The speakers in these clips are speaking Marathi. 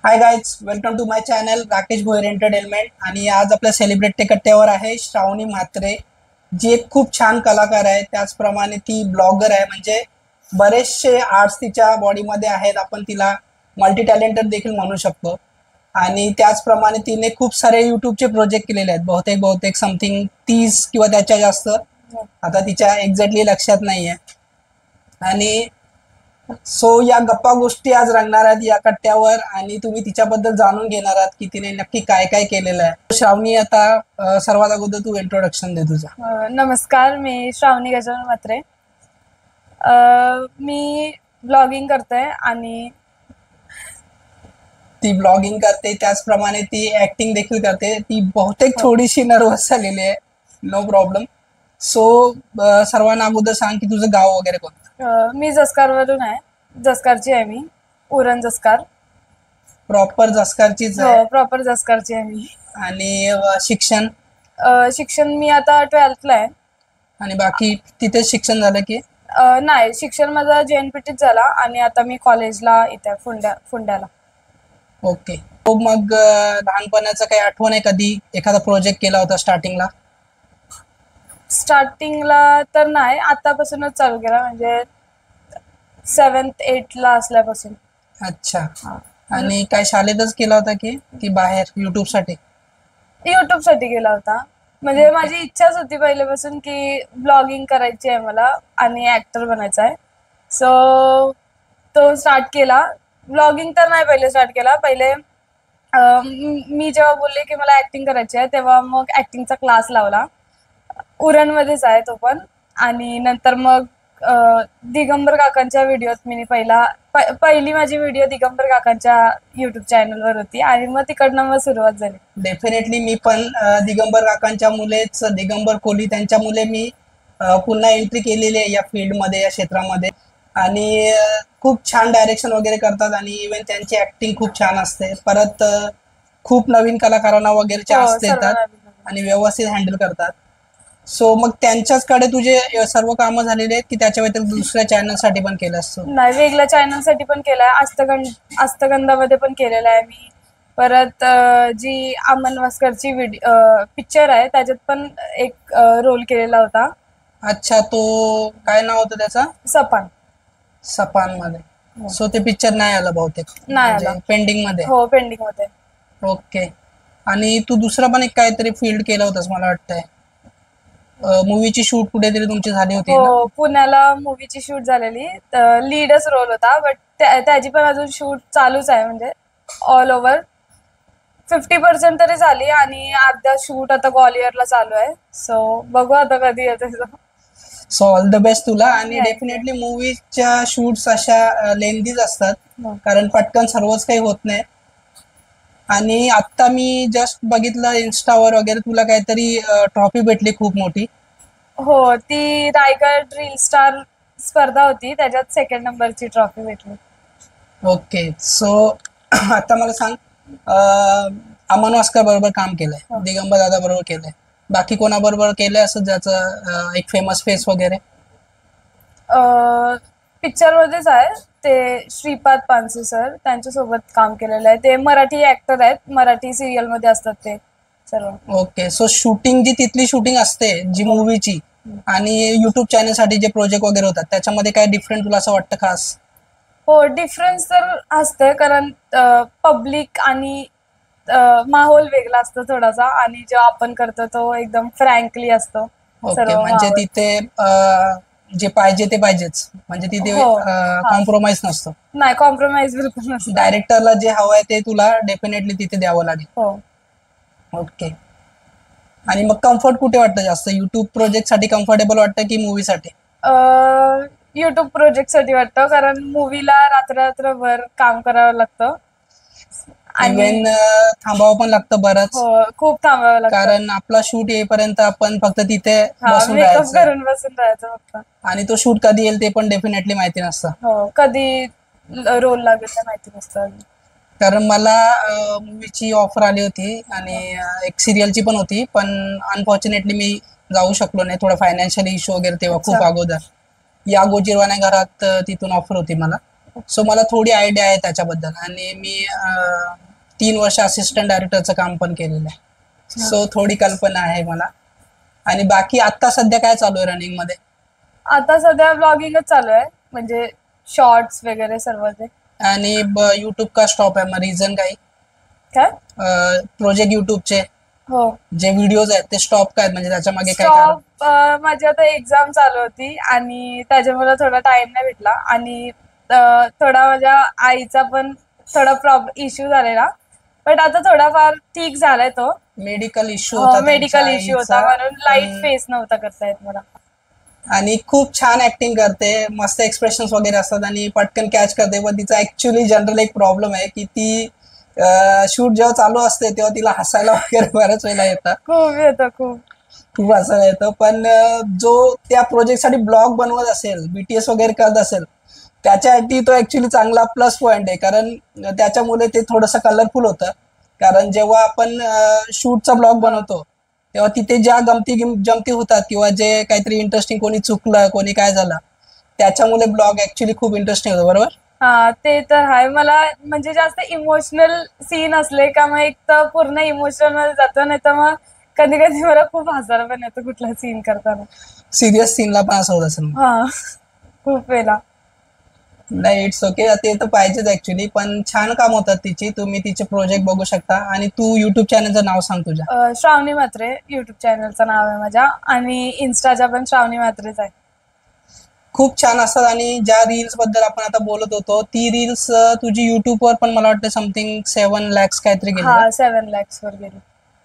High guys, welcome to my channel Rakesh Bhoyar entertainment. आणि आज आपल्या सेलिब्रिटी कट्ट्यावर आहे श्रावणी म्हात्रे, जी एक खूप छान कलाकार आहे. त्याचप्रमाणे ती ब्लॉगर आहे. म्हणजे बरेचसे आर्ट्स तिच्या बॉडीमध्ये आहेत. आपण तिला मल्टी टॅलेंटेड देखील म्हणू शकतो. आणि त्याचप्रमाणे तिने खूप सारे यूट्यूबचे प्रोजेक्ट केलेले आहेत. बहुतेक समथिंग 30 किंवा त्याच्या जास्त, आता तिच्या एक्झॅक्टली लक्षात नाहीये. आणि सो या गप्पा गोष्टी आज रंगणार आहेत या कट्ट्यावर, आणि तुम्ही तिच्याबद्दल जाणून घेणार आहात की तिने नक्की काय काय केलेलं आहे. श्रावणी, आता सर्वात अगोदर तू इंट्रोडक्शन दे तुझा. नमस्कार, मी श्रावणी गजानन म्हात्रे. मी ब्लॉगिंग करते आणि ती ब्लॉगिंग करते, त्याचप्रमाणे ती ऍक्टिंग देखील करते. ती बहुतेक थोडीशी नर्वस झालेली आहे, नो प्रॉब्लेम. सो सर्वांना अगोदर सांग की तुझं गाव वगैरे कोणतं. मी जसकारवरून आहे. जसकारची आहे मी, उरण जसकार. प्रॉपर जसकारचीच आहे. प्रॉपर जसकारची आहे मी. आणि शिक्षण शिक्षण मी आता 12th ला आहे. आणि बाकी तिथेच शिक्षण झालं की नाही, शिक्षण माझा JNPTत झाला आणि आता मी कॉलेजला इथे फुंड्याला. ओके. तो मग लहानपणाचं काही आठवण आहे, कधी एखादा प्रोजेक्ट केला होता स्टार्टिंगला? स्टार्टिंगला तर नाही, आतापासूनच चालू केला, म्हणजे 7th 8th ला असल्यापासून. अच्छा. आणि काय शाळेतच केला होता की बाहेर युट्यूब साठी? युट्यूब साठी केला होता. म्हणजे माझी इच्छाच होती पहिल्यापासून की ब्लॉगिंग करायची आहे मला आणि ऍक्टर बनायचं आहे. सो तो स्टार्ट केला. ब्लॉगिंग तर नाही पहिले स्टार्ट केला. पहिले मी जेव्हा बोलले की मला ऍक्टिंग करायची आहे, तेव्हा मग ऍक्टिंगचा क्लास लावला. उरणमध्येच आहे तो पण. आणि नंतर मग दिगंबर काकांच्या व्हिडिओत मी पहिली माझी व्हिडिओ दिगंबर काकांच्या युट्यूब चॅनलवर होती आणि मग तिकडनं मग सुरुवात झाली. डेफिनेटली मी पण दिगंबर काकांच्या मुलेच, दिगंबर कोहली त्यांच्या मुले मी पुन्हा एंट्री केलेली आहे या फील्डमध्ये, या क्षेत्रामध्ये. आणि खूप छान डायरेक्शन वगैरे करतात आणि इव्हन त्यांची ऍक्टिंग खूप छान असते. परत खूप नवीन कलाकारांना वगैरे चान्स देतात आणि व्यवस्थित हँडल करतात. सो मग त्यांच्याचकडे तुझे सर्व कामं झालेले आहेत की त्याच्या व्यतिरिक्त दुसऱ्या चॅनल साठी पण केलं असतो? नाही, वेगळ्या चॅनल साठी पण केलाय. अस्तगंधामध्ये पण केलेला आहे मी. परत जी अमन वास्करची पिक्चर आहे त्याच्यात पण एक रोल केलेला होता. अच्छा, तो काय नाव होतं त्याचा? सपान मध्ये. सो ते पिक्चर नाही आलं बहुतेक? नाही आलं, पेंडिंग मध्ये. हो, पेंडिंग मध्ये. ओके. आणि तू दुसरा पण एक काहीतरी फील्ड केलं होतंस मला वाटतंय, मूवीची शूट कुठेतरी तुमची झाली होती? हो, पुण्याला मूवीची शूट झालेली. लीडच रोल होता, बट त्याची पण अजून शूट चालूच आहे. म्हणजे ऑल ओव्हर 50% तरी झाली आणि अर्धा शूट आता ग्वालियरला चालू आहे. सो बघू आता कधी येते. सो ऑल द बेस्ट तुला. आणि डेफिनेटली मूवीच्या शूट्स अशा लेंथीच असतात, कारण पटकन सर्वच काही होत नाही. आणि आता मी जस्ट बघितलं इन्स्टावर वगैरे, तुला काहीतरी ट्रॉफी भेटली खूप मोठी. हो, ती रायगड रील स्टार स्पर्धा होती, त्याच्यात 2nd नंबरची ट्रॉफी भेटली. ओके. सो आता मला सांग, अमन वास्कर बरोबर काम केलंय, दिगंबर दादा बरोबर केलंय, बाकी कोणाबरोबर केलंय असं ज्याचं एक फेमस फेस वगैरे? पिक्चर मध्येच आहे ते श्रीपाद पानसे सर, त्यांच्यासोबत काम केलेलं आहे. ते मराठी ऍक्टर आहेत, मराठी सिरियल मध्ये असतात ते सर्व. ओके. सो शूटिंग जी तिथली शूटिंग असते जी मूवीची आणि युट्यूब चॅनल साठी जे प्रोजेक्ट वगैरे होतात, त्याच्यामध्ये काय डिफरंट तुला असं वाटतं खास? हो, डिफरन्स तर असतं, कारण पब्लिक आणि माहोल वेगळा असतो थोडासा, आणि जो आपण करतो तो एकदम फ्रँकली असतो. ओके. म्हणजे तिथे जे पाहिजे ते पाहिजेच, म्हणजे तिथे कॉम्प्रोमाइज नसतो? नाही, कॉम्प्रोमाइज बिलकुल नसतो. डायरेक्टरला जे हवंय ते तुला डेफिनेटली तिथे द्यावं लागेल. हो. ओके. आणि मग कम्फर्ट कुठे वाटतं जास्त, युट्यूब प्रोजेक्ट साठी कम्फर्टेबल वाटतं की मूवी साठी? युट्यूब प्रोजेक्ट साठी वाटतं, कारण मूवीला रात्रभर काम करावं लागतं आणि थांबावं पण लागतं बरंच. खूप थांबावं लागतं, कारण आपला शूट येईपर्यंत आपण फक्त तिथे बसून राहायचं फक्त. आणि तो शूट कधी येईल ते पण डेफिनेटली माहिती नसतं. हो, कधी रोल लागेल ते माहिती नसतं. कारण मला मूवीची ऑफर आली होती आणि एक सिरियलची पण होती, पण अनफॉर्च्युनेटली मी जाऊ शकलो नाही, थोडा फायनान्शियल इश्यू वगैरे तेव्हा खूप अगोदर. या गोजीरवाण्या घरात तिथून ऑफर होती मला. सो मला थोडी आयडिया आहे त्याच्याबद्दल. आणि मी 3 वर्ष असिस्टंट डायरेक्टरचं काम पण केलेलं आहे. सो थोडी कल्पना आहे मला. आणि बाकी आता सध्या काय चालू आहे रनिंग मध्ये? आता सध्या ब्लॉगिंगच चालू आहे, म्हणजे शॉर्ट्स वगैरे सर्व ते. आणि युट्यूब का स्टॉप आहे, मग रिझन काही? काय? प्रोजेक्ट युट्यूबचे हो, जे व्हिडिओज आहेत ते स्टॉप काय, म्हणजे त्याच्या मागे काय कारण? स्टॉप माझी आता एक्झाम चालू होती आणि त्याच्यामुळे थोडा टाइम नाही भेटला. आणि थोडा माझ्या आईचा पण थोडा इश्यू झालेला, बट आता थोडाफार ठीक झालाय तो. मेडिकल इश्यू होता मेडिकल त्यांच्या इश्यू होता, आईचा. म्हणून लाईट फेस नव्हता करता येत मला. आणि खूप छान ऍक्टिंग करते, मस्त एक्सप्रेशन वगैरे असतात आणि पटकन कॅच करते. पण तिचा ऍक्च्युली जनरल एक प्रॉब्लेम आहे की ती शूट जेव्हा चालू असते तेव्हा तिला हसायला वगैरे बऱ्याच वेळेला येतं. खूप येतं, खूप. खूप हसायला येतं. पण जो त्या प्रोजेक्ट साठी ब्लॉग बनवत असेल, बीटीएस वगैरे करत असेल, त्याच्यासाठी तो ऍक्च्युली चांगला प्लस पॉइंट आहे. कारण त्याच्यामुळे ते थोडंसं कलरफुल होतं. कारण जेव्हा आपण शूटचा ब्लॉग बनवतो तेव्हा तिथे ज्या जमती होतात किंवा जे काहीतरी इंटरेस्टिंग, कोणी चुकलं, कोणी काय झालं, त्याच्यामुळे ब्लॉग ऍक्च्युली खूप इंटरेस्टिंग होतो. बरोबर? हा, ते तर आहे. मला म्हणजे जास्त इमोशनल सीन असले का मग एक तर पूर्ण इमोशनल मध्ये जातो, नाही तर मग कधी कधी मला खूप हसायला पण येतं कुठला सीन करताना. सिरियस सीनला पण असं होत असेल? हा, खूप वेळा. नाही, इट्स ओके, ते तर पाहिजेच ऍक्च्युली. पण छान काम होतात तिची, तुम्ही तिचे प्रोजेक्ट बघू शकता. आणि तू युट्यूब चॅनलचं नाव सांग तुझ्या. श्रावणी म्हात्रे युट्यूब चॅनलचं नाव आहे माझ्या, आणि इन्स्टाच्या पण श्रावणी म्हात्रेच आहे. खूप छान असतात. आणि ज्या रील्स बद्दल आपण आता बोलत होतो, ती रील्स तुझी युट्यूबवर पण मला वाटतं समथिंग 7 lakhs काहीतरी गेली. हा, 7 lakhs वर गेली.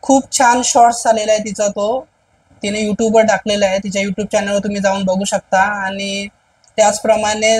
खूप छान शॉर्ट्स झालेला आहे तिचा तो, तिने युट्यूबवर टाकलेला आहे. तिच्या युट्यूब चॅनलवर तुम्ही जाऊन बघू शकता. आणि त्याचप्रमाणे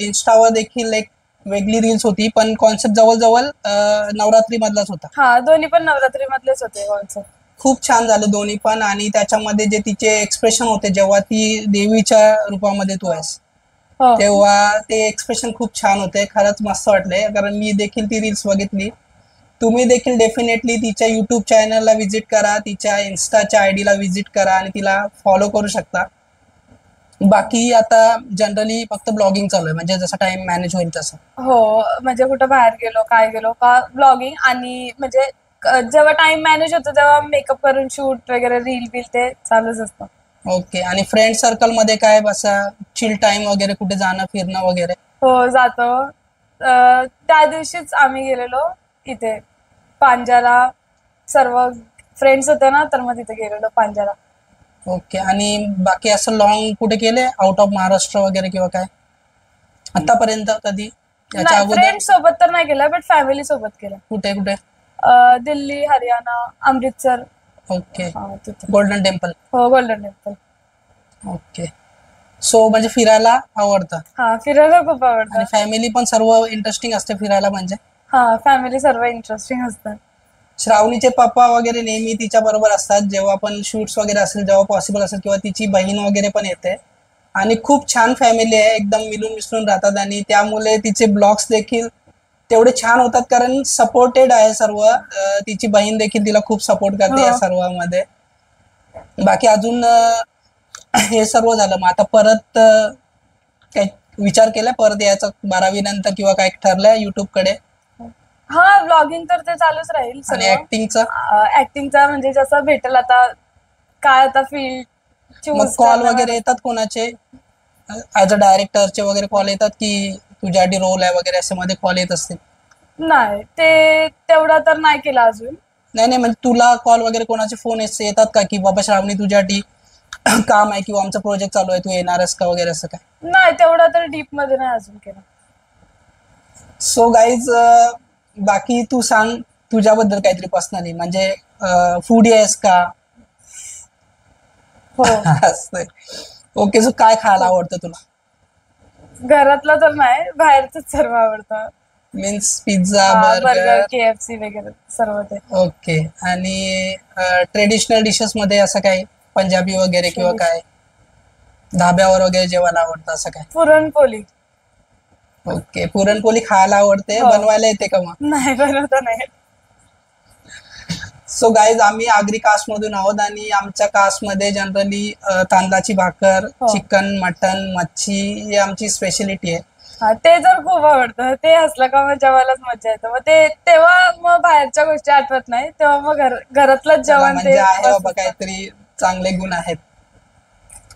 इन्स्टावर देखील एक वेगळी रील्स होती, पण कॉन्सेप्ट जवळजवळ नवरात्री मधलाच होता. हा, दोन्ही पण नवरात्री मधलेच होते कॉन्सेप्ट. खूप छान झालं दोन्ही पण. आणि त्याच्यामध्ये जे तिचे एक्सप्रेशन होते जेव्हा ती देवीच्या रूपामध्ये तू आहेस, हो, तेव्हा ते एक्सप्रेशन खूप छान होते. खरंच मस्त वाटले, कारण मी देखील ती रील्स बघितली. तुम्ही देखील डेफिनेटली तिच्या युट्यूब चॅनलला व्हिजिट करा, तिच्या इन्स्टाच्या आयडीला व्हिजिट करा आणि तिला फॉलो करू शकता. बाकी आता जनरली फक्त ब्लॉगिंग चालू आहे, म्हणजे जसा टाइम मॅनेज होईल तसं. हो, म्हणजे कुठं बाहेर गेलो, काय गेलो का ब्लॉगिंग. आणि म्हणजे जेव्हा टाइम मॅनेज होतो तेव्हा मेकअप करून शूट वगैरे, रील बिल ते चालूच असतं. ओके. आणि फ्रेंड सर्कल मध्ये काय बसा चिल टाइम वगैरे, कुठे जाणं फिरणं वगैरे? हो, जातो. त्या दिवशीच आम्ही गेलेलो इथे पांजाला, सर्व फ्रेंड्स होते ना, तर मग तिथे गेलेलो पांजाला. ओके. आणि बाकी असं लॉंग कुठे केले, आउट ऑफ महाराष्ट्र वगैरे किंवा काय आतापर्यंत कधी? याच्या नाही, अगोदर फ्रेंड सोबत तर नाही केलं, बट फॅमिली सोबत केलं. कुठे कुठे? दिल्ली, हरियाणा, अमृतसर. ओके. हा, तिथे. Golden temple. हो, गोल्डन टेम्पल. ओके. सो म्हणजे फिरायला आवडतं? हा, फिरायला खूप आणि आवडतं. फॅमिली पण सर्व इंटरेस्टिंग असते फिरायला म्हणजे? हा, फॅमिली सर्व इंटरेस्टिंग असतात. श्रावणीचे पप्पा वगैरे नेहमी तिच्या बरोबर असतात जेव्हा पण शूट्स वगैरे असेल, जेव्हा पॉसिबल असेल, किंवा तिची बहीण वगैरे पण येते. आणि खूप छान फॅमिली आहे, एकदम मिळून मिसळून राहतात. आणि त्यामुळे तिचे ब्लॉग्स देखील तेवढे छान होतात, कारण सपोर्टेड आहे सर्व. तिची बहीण देखील तिला खूप सपोर्ट करते हो. या सर्वांमध्ये. बाकी अजून हे सर्व झालं, मग आता परत काही विचार केलाय परत यायचा 12वी नंतर, किंवा काय ठरलंय युट्यूब कडे? हा, ब्लॉगिंग तर ते चालूच राहील आणि सर्व. ऍक्टिंगचं? ऍक्टिंगचा म्हणजे जसं भेटेल आता, काय आता फील्ड मग चूज कॉल वगैरे येतात कोणाचे, ऍज अ डायरेक्टरचे वगैरे कॉल येतात, की तुझ्यासाठी रोल आहे वगैरे असे मध्ये कॉल येत असतील? नाही, ते तेवढा तर नाही केला अजून. नाही नाही, म्हणजे तुला कॉल वगैरे कोणाचे फोन येतात का, की बाबा श्रावणी तुझ्यासाठी काम आहे किंवा आमचा प्रोजेक्ट चालू आहे, तू येणारस का वगैरे असं काय? नाही, तेवढा तर डीप मध्ये नाही अजून केला. सो गाईज, बाकी तू सांग तुझ्याबद्दल काहीतरी पर्सनली, म्हणजे फूडी आहेस का? हो. असतंय. ओके. सो काय खायला आवडतं तुला? घरातलं तर नाही, बाहेरच सर्व आवडतं. Means pizza, burger, burger? KFC वगैरे सर्व ते. ओके. आणि ट्रेडिशनल डिशेस मध्ये असं काय, पंजाबी वगैरे किंवा काय धाब्यावर वगैरे जेवायला आवडतं असं काय? पुरणपोळी. ओके. पुरणपोळी खायला आवडते, हो. बनवायला येते का मग? नाही, बनवता नाही. सो गाईज, आम्ही आगरी कास्ट मधून आहोत आणि आमच्या कास्ट मध्ये जनरली तांदळाची भाकर, हो. चिकन, मटन, मच्छी ही आमची स्पेशलिटी आहे. हा ते तर खूप आवडतं. ते हसलं का मग जेवायलाच मजा येतं. मग ते तेव्हा मग बाहेरच्या गोष्टी आठवत नाही, तेव्हा मग घरातलंच चला जेवण ते म्हणजे आहे मस्त बाबा असतं. काहीतरी चांगले गुण आहेत.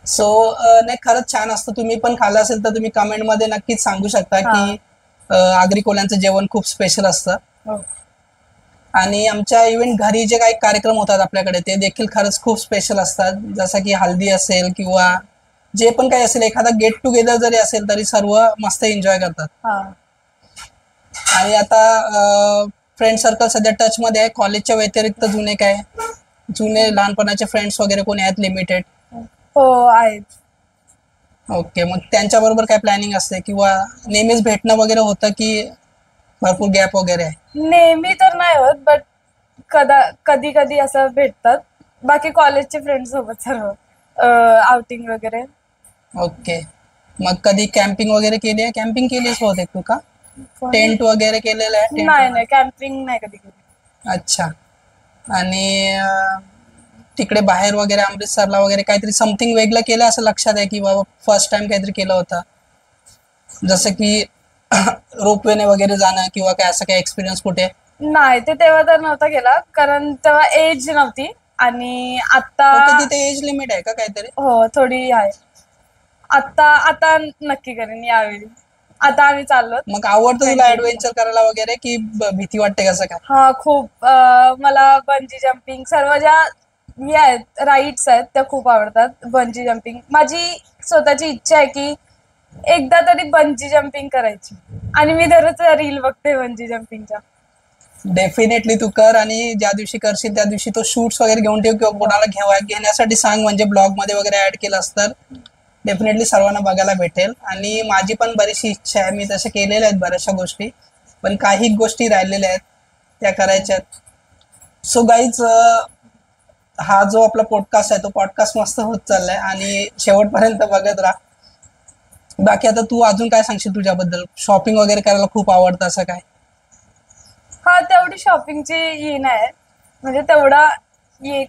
सो नाही खरंच छान असतं. तुम्ही पण खाल्लं असेल तर तुम्ही कमेंट मध्ये नक्कीच सांगू शकता हा. की आगरी कोल्यांचं जेवण खूप स्पेशल असतं. हो. आणि आमच्या इव्हेंट घरी जे काही कार्यक्रम होतात आपल्याकडे ते देखील खरंच खूप स्पेशल असतात. जसं की हल्दी असेल किंवा जे पण काही असेल, एखादा गेट टुगेदर जरी असेल तरी सर्व मस्त एन्जॉय करतात. हा. आणि आता फ्रेंड सर्कल सध्या टच मध्ये आहे. कॉलेजच्या व्यतिरिक्त जुने लहानपणाचे फ्रेंड्स वगैरे कोणी आहेत लिमिटेड? हो आहेत. ओके, मग त्यांच्या बरोबर काय प्लॅनिंग असते किंवा नेहमीच भेटणं वगैरे होतं की भरपूर गॅप वगैरे आहे? नेहमी तर नाही होत, बट कधी कधी असं भेटतात. बाकी कॉलेजचे फ्रेंड सोबत सर्व आउटिंग वगैरे. ओके, मग कधी कॅम्पिंग वगैरे केली आहे? कॅम्पिंग केलीच बहुतेक तू का? कोणी? टेंट वगैरे केलेलं आहे? टेंट नाही वगैरे? नाही, कॅम्पिंग नाही कधी केली. अच्छा. आणि तिकडे बाहेर वगैरे अमृतसरला वगैरे काहीतरी समथिंग वेगळं केलं असं लक्षात आहे की बाबा फर्स्ट टाइम काहीतरी केलं होतं, जसं की रोपवेने वगैरे जाणं किंवा काय असं काय एक्सपिरियन्स कुठे? नाही, ते तेव्हा तर नव्हता केला, कारण तेव्हा एज नव्हती. आणि आता ओके, तिथे एज लिमिट आहे का काहीतरी? हो थोडी आहे. आता आता नक्की करेन यावेळी. आता आम्ही चाललो मग आवडतं तुला 28 ला. ऍडव्हेंचर करायला वगैरे की भीती वाटते कसं काय? हा खूप मला बंजी जम्पिंग सर्व ज्या हे आहेत राईड्स आहेत त्या खूप आवडतात. बंजी जम्पिंग माझी स्वतःची इच्छा आहे की एकदा तरी बंजी जम्पिंग करायची, आणि मी दररोज रील बघते बंजी जम्पिंगच्या. डेफिनेटली तू कर, आणि ज्या दिवशी करशील त्या दिवशी तो शूट्स वगैरे घेऊन ठेव किंवा कोणाला घेण्यासाठी सांग, म्हणजे ब्लॉग मध्ये वगैरे ऍड केलं तर डेफिनेटली सर्वांना बघायला भेटेल. आणि माझी पण बरीचशी इच्छा आहे, मी तसे केलेल्या आहेत बऱ्याचशा गोष्टी, पण काही गोष्टी राहिलेल्या आहेत त्या करायच्या. सो गाईज, हा जो आपला पॉडकास्ट आहे तो पॉडकास्ट मस्त होत चाललाय आणि शेवटपर्यंत बघत राहा. बाकी आता तू अजून काय सांगशील तुझ्याबद्दल? शॉपिंग वगैरे करायला खूप आवडतं असं काय? हा तेवढी शॉपिंगची ही नाही, म्हणजे तेवढा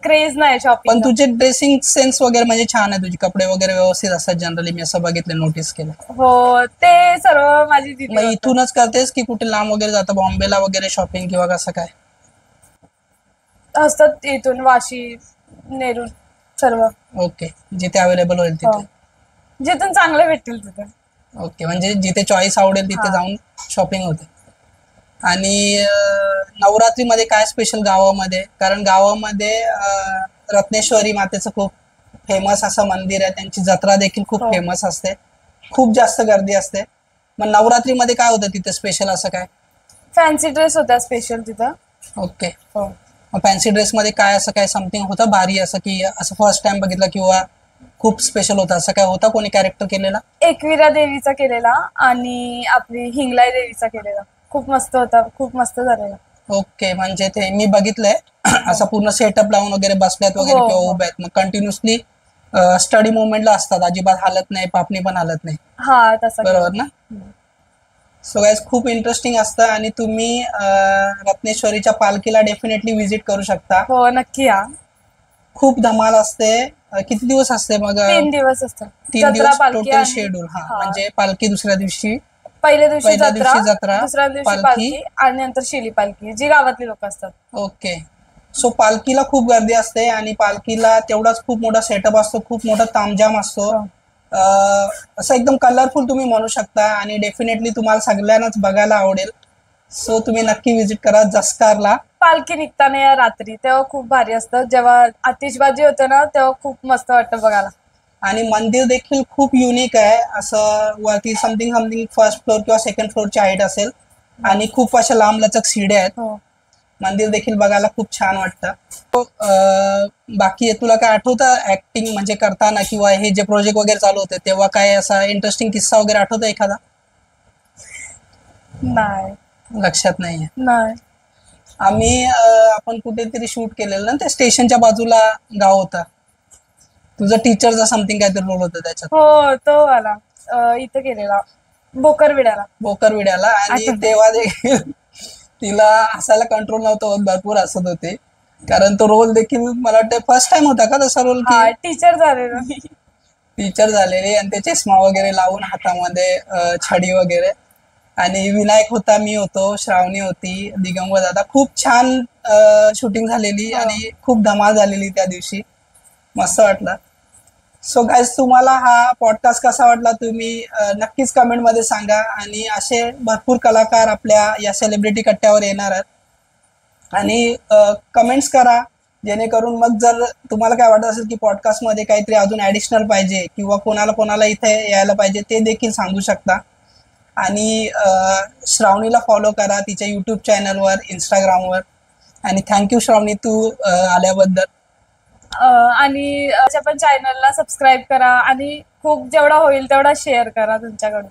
क्रेज नाही पण शॉपिंग. तुझे ड्रेसिंग सेन्स वगैरे म्हणजे छान आहे, तुझे कपडे वगैरे व्यवस्थित असतात जनरली, मी असं बघितलं, नोटीस केलं. हो ते सर्व माझी दिदी मग बघतात. इथूनच करतेस की कुठे लांब वगैरे जातं, बॉम्बेला वगैरे शॉपिंग किंवा कसं काय? असतात इथून वाशी, नेरूळ सर्व. ओके, जिथे अवेलेबल होईल हो, तिथे. जिथून चांगले भेटतील तिथून. ओके, म्हणजे जिथे चॉईस आवडेल तिथे हा. जाऊन शॉपिंग होते. आणि नवरात्रीमध्ये काय स्पेशल गावामध्ये? कारण गावामध्ये रत्नेश्वरी मातेचं खूप फेमस असं मंदिर आहे, त्यांची जत्रा देखील खूप हो. फेमस असते, खूप जास्त गर्दी असते. मग नवरात्रीमध्ये काय होतं तिथे स्पेशल असं काय? फॅन्सी ड्रेस होता स्पेशल तिथं. ओके, हो. मग फॅन्सी ड्रेसमध्ये काय असं काय समथिंग होतं भारी, असं की असं फर्स्ट टाइम बघितलं किंवा खूप स्पेशल होतं असं काय होता, कोणी कॅरेक्टर केलेला? एकविरा देवीचा केलेला आणि आपली हिंगलाई देवीचा केलेला. खूप मस्त होता, खूप मस्त झालेला. ओके, म्हणजे ते मी बघितलंय असं पूर्ण सेटअप लावून वगैरे बसल्यात वगैरे हो, किंवा हो. उभ्या आहेत, मग कंटिन्युअसली स्टडी मुवमेंटला असतात, अजिबात हालत नाही, पापणी पण हालत नाही, हा तसा बरोबर केला. ना? सो गाईज, खूप इंटरेस्टिंग असतं आणि तुम्ही रत्नेश्वरीच्या पालखीला डेफिनेटली व्हिजिट करू शकता. हो नक्की या. खूप धमाल असते. किती दिवस असते मग? 3 दिवस असतात. 3 जत्रा दिवस पालखी टोटल आणि शेड्यूल. हा, हा म्हणजे पालखी दुसऱ्या दिवशी, पहिल्या दिवशी पहिल्या जत्रा, दिवशी जत्रा, दुसऱ्या दिवशी पालखी. पालखी आणि नंतर शेली पालखी, जी गावातली लोक असतात. ओके, सो पालखीला खूप गर्दी असते आणि पालखीला तेवढाच खूप मोठा सेटअप असतो, खूप मोठा तामझाम असतो. हो. असं एकदम कलरफुल तुम्ही म्हणू शकता आणि डेफिनेटली तुम्हाला सगळ्यांनाच बघायला आवडेल. सो तुम्ही नक्की व्हिजिट करा जसकारला. पालखी निघताना या रात्री तेव्हा खूप भारी असतं, जेव्हा आतिषबाजी होते ना तेव्हा खूप मस्त वाटतं बघायला. आणि मंदिर देखील खूप युनिक आहे, असं वरती समथिंग समथिंग फर्स्ट फ्लोर किंवा सेकंड फ्लोरची हाईट असेल आणि खूप अशा लांब लचक शिड्या आहेत. हो. मंदिर देखील बघायला खूप छान वाटतं. बाकी तुला काय आठवतं ऍक्टिंग म्हणजे करताना किंवा हे जे प्रोजेक्ट वगैरे चालू होते तेव्हा काय असा इंटरेस्टिंग किस्सा वगैरे आठवतो एखादा? नाही. लक्षात नाहीये. नाही. आपण कुठेतरी शूट केलेलं ना, ते स्टेशनच्या बाजूला गाव होता, तुझा टीचरचा समथिंग काहीतरी रोल होता त्याच्यात. हो तो वाला इथं केलेला बोकरविड्याला. बोकरविड्याला. आणि आठवतं. तेव्हा देखील तिला हसायला कंट्रोल नव्हतं होत, भरपूर हसत होते, कारण तो रोल देखील मला वाटतं फर्स्ट टाइम होता का तसा रोल? हा टीचर झालेलो मी. टीचर झालेली आणि ते चष्मा वगैरे लावून हातामध्ये छडी वगैरे. आणि विनायक होता, मी होतो, श्रावणी होती, दिगंबर दादा. खूप छान शूटिंग झालेली हो. आणि खूप धमाल झालेली त्या दिवशी. मस्त वाटलं. सो गाईज, तुम्हाला हा पॉडकास्ट कसा वाटला तुम्ही नक्कीच कमेंट मध्ये सांगा. आणि असे भरपूर कलाकार आपल्या या सेलिब्रिटी कट्ट्यावर येणार आहेत. आणि कमेंट्स करा, जेणेकरून मग जर तुम्हाला काय वाटत असेल की पॉडकास्ट मध्ये काहीतरी अजून ऍडिशनल पाहिजे किंवा कोणाला कोणाला इथे यायला पाहिजे, ते देखील सांगू शकता. आणि श्रावणीला फॉलो करा तिच्या युट्यूब चॅनलवर, इंस्टाग्रामवर. आणि थँक्यू श्रावणी, तू आल्याबद्दल. आणि पण चॅनलला सबस्क्राईब करा आणि खूप जेवढा होईल तेवढा शेअर करा तुमच्याकडून.